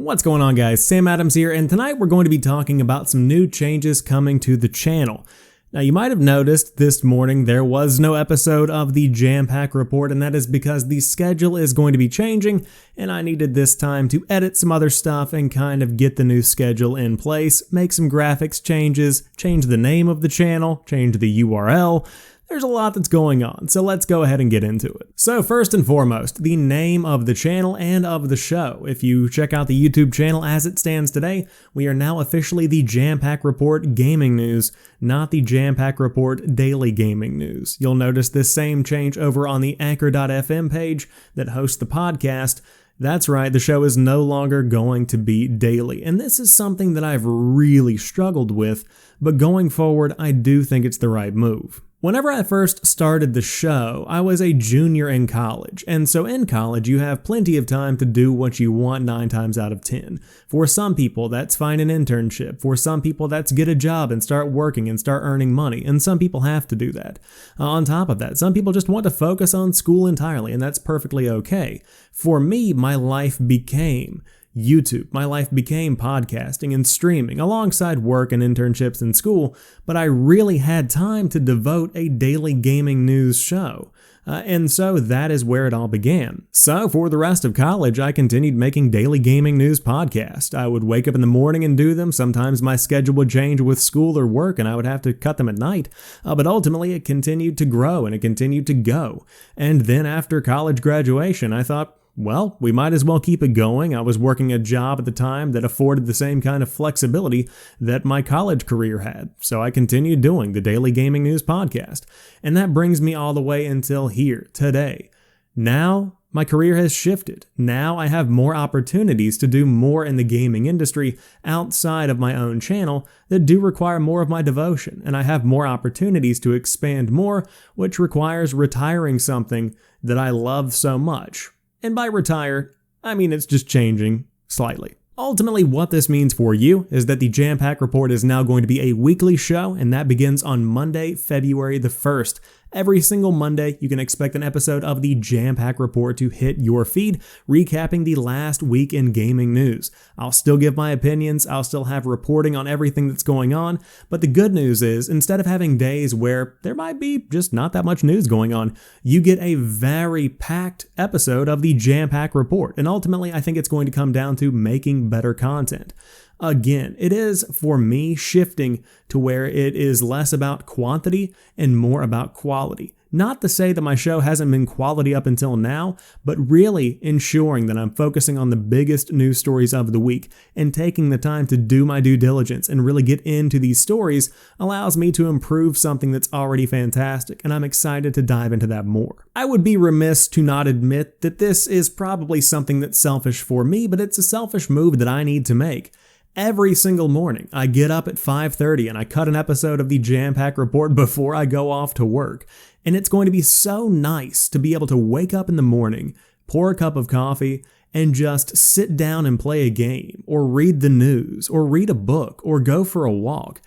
What's going on, guys? Sam Adams here, and tonight we're going to be talking about some new changes coming to the channel. Now, you might have noticed this morning there was no episode of the Jampack Report, and that is because the schedule is going to be changing, and I needed this time to edit some other stuff and kind of get the new schedule in place, make some graphics changes, change the name of the channel, change the URL. There's a lot that's going on, so let's go ahead and get into it. So first and foremost, the name of the channel and of the show. If you check out the YouTube channel as it stands today, we are now officially the Jampack Report Gaming News, not the Jampack Report Daily Gaming News. You'll notice this same change over on the Anchor.fm page that hosts the podcast. That's right, the show is no longer going to be daily, and this is something that I've really struggled with, but going forward, I do think it's the right move. Whenever I first started the show, I was a junior in college, and so in college you have plenty of time to do what you want 9 times out of 10. For some people, that's find an internship. For some people, that's get a job and start working and start earning money, and some people have to do that. On top of that, some people just want to focus on school entirely, and that's perfectly okay. For me, my life became YouTube. My life became podcasting and streaming alongside work and internships in school, but I really had time to devote a daily gaming news show. And so that is where it all began. So for the rest of college, I continued making daily gaming news podcasts. I would wake up in the morning and do them. Sometimes my schedule would change with school or work and I would have to cut them at night. But ultimately it continued to grow and it continued to go. And then after college graduation, I thought, well, we might as well keep it going. I was working a job at the time that afforded the same kind of flexibility that my college career had, so I continued doing the Daily Gaming News podcast. And that brings me all the way until here, today. Now, my career has shifted. Now I have more opportunities to do more in the gaming industry outside of my own channel that do require more of my devotion, and I have more opportunities to expand more, which requires retiring something that I love so much. And by retire, I mean it's just changing slightly. Ultimately, what this means for you is that the Jampack Report is now going to be a weekly show, and that begins on Monday, February the 1st. Every single Monday, you can expect an episode of the Jampack Report to hit your feed, recapping the last week in gaming news. I'll still give my opinions, I'll still have reporting on everything that's going on, but the good news is, instead of having days where there might be just not that much news going on, you get a very packed episode of the Jampack Report, and ultimately I think it's going to come down to making better content. Again, it is, for me, shifting to where it is less about quantity and more about quality. Not to say that my show hasn't been quality up until now, but really ensuring that I'm focusing on the biggest news stories of the week and taking the time to do my due diligence and really get into these stories allows me to improve something that's already fantastic, and I'm excited to dive into that more. I would be remiss to not admit that this is probably something that's selfish for me, but it's a selfish move that I need to make. Every single morning, I get up at 5:30 and I cut an episode of the Jampack Report before I go off to work. And it's going to be so nice to be able to wake up in the morning, pour a cup of coffee, and just sit down and play a game, or read the news, or read a book, or go for a walk.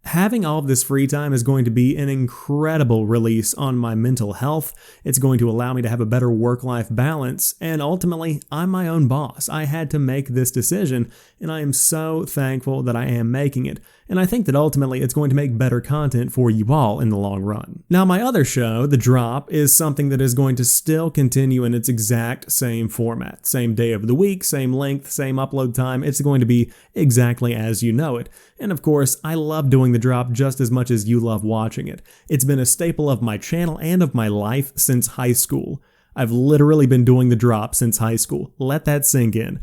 Having all of this free time is going to be an incredible release on my mental health. It's going to allow me to have a better work-life balance, and ultimately, I'm my own boss. I had to make this decision, and I am so thankful that I am making it. And I think that ultimately it's going to make better content for you all in the long run. Now, my other show, The Drop, is something that is going to still continue in its exact same format. Same day of the week, same length, same upload time. It's going to be exactly as you know it. And of course, I love doing The Drop just as much as you love watching it. It's been a staple of my channel and of my life since high school. I've literally been doing The Drop since high school. Let that sink in.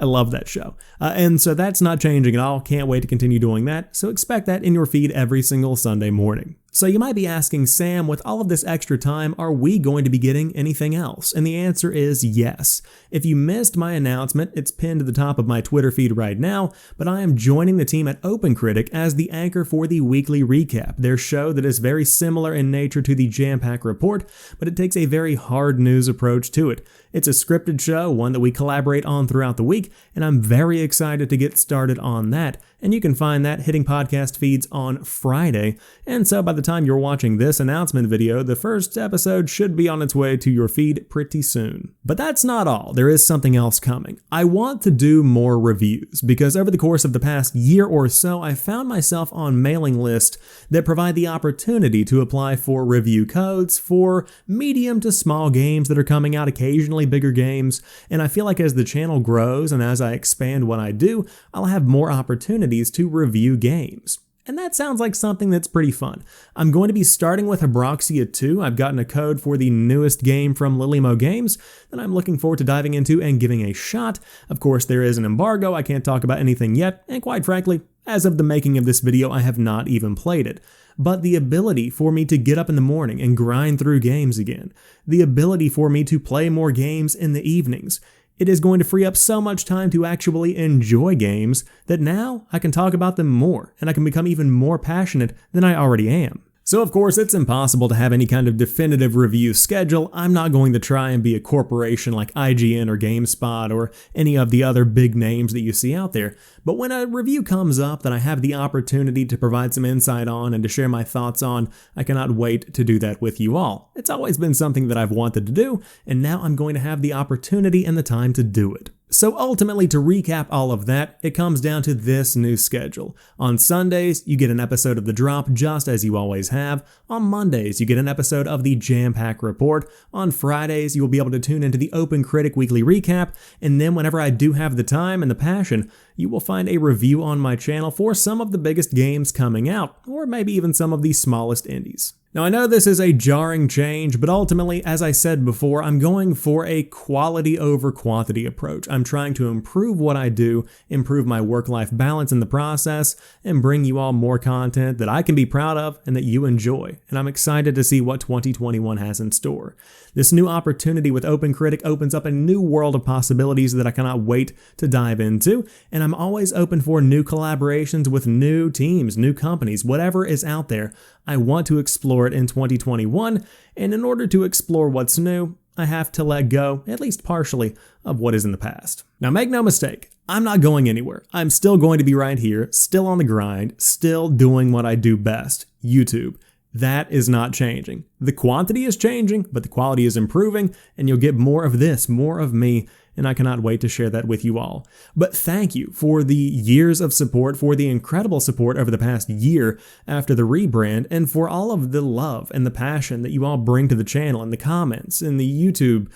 I love that show. And so that's not changing at all. Can't wait to continue doing that. So expect that in your feed every single Sunday morning. So you might be asking, Sam, with all of this extra time, are we going to be getting anything else? And the answer is yes. If you missed my announcement, it's pinned to the top of my Twitter feed right now, but I am joining the team at OpenCritic as the anchor for the weekly recap, their show that is very similar in nature to the Jampack Report, but it takes a very hard news approach to it. It's a scripted show, one that we collaborate on throughout the week, and I'm very excited to get started on that. And you can find that hitting podcast feeds on Friday. And so by the time you're watching this announcement video, the first episode should be on its way to your feed pretty soon. But that's not all. There is something else coming. I want to do more reviews because over the course of the past year or so, I found myself on mailing lists that provide the opportunity to apply for review codes for medium to small games that are coming out, occasionally bigger games, and I feel like as the channel grows and as I expand what I do, I'll have more opportunities to review games. And that sounds like something that's pretty fun. I'm going to be starting with Abroxia 2. I've gotten a code for the newest game from Lilimo Games that I'm looking forward to diving into and giving a shot. Of course, there is an embargo. I can't talk about anything yet, and quite frankly, as of the making of this video, I have not even played it. But the ability for me to get up in the morning and grind through games again, the ability for me to play more games in the evenings, it is going to free up so much time to actually enjoy games that now I can talk about them more and I can become even more passionate than I already am. So of course it's impossible to have any kind of definitive review schedule. I'm not going to try and be a corporation like IGN or GameSpot or any of the other big names that you see out there. But when a review comes up that I have the opportunity to provide some insight on and to share my thoughts on, I cannot wait to do that with you all. It's always been something that I've wanted to do, and now I'm going to have the opportunity and the time to do it. So ultimately, to recap all of that, it comes down to this new schedule. On Sundays, you get an episode of The Drop just as you always have. On Mondays, you get an episode of the Jampack Report. On Fridays, you will be able to tune into the Open Critic Weekly Recap. And then whenever I do have the time and the passion, you will find a review on my channel for some of the biggest games coming out, or maybe even some of the smallest indies. Now I know this is a jarring change, but ultimately, as I said before, I'm going for a quality over quantity approach. I'm trying to improve what I do, improve my work-life balance in the process, and bring you all more content that I can be proud of and that you enjoy. And I'm excited to see what 2021 has in store. This new opportunity with Open Critic opens up a new world of possibilities that I cannot wait to dive into, and I'm always open for new collaborations with new teams, new companies, whatever is out there. I want to explore it in 2021, and in order to explore what's new, I have to let go, at least partially, of what is in the past. Now make no mistake, I'm not going anywhere. I'm still going to be right here, still on the grind, still doing what I do best, YouTube. That is not changing. The quantity is changing, but the quality is improving, and you'll get more of this, more of me, and I cannot wait to share that with you all. But thank you for the years of support, for the incredible support over the past year after the rebrand, and for all of the love and the passion that you all bring to the channel in the comments, in the YouTube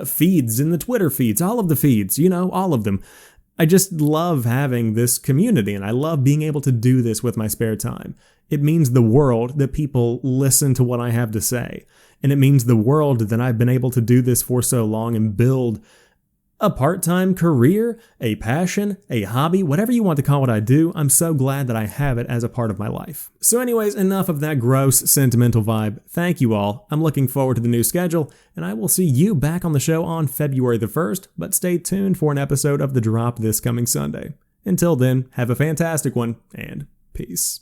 feeds, in the Twitter feeds, all of the feeds, you know, all of them. I just love having this community, and I love being able to do this with my spare time. It means the world that people listen to what I have to say, and it means the world that I've been able to do this for so long and build a part-time career, a passion, a hobby, whatever you want to call what I do. I'm so glad that I have it as a part of my life. So anyways, enough of that gross, sentimental vibe. Thank you all. I'm looking forward to the new schedule, and I will see you back on the show on February the 1st, but stay tuned for an episode of The Drop this coming Sunday. Until then, have a fantastic one, and peace.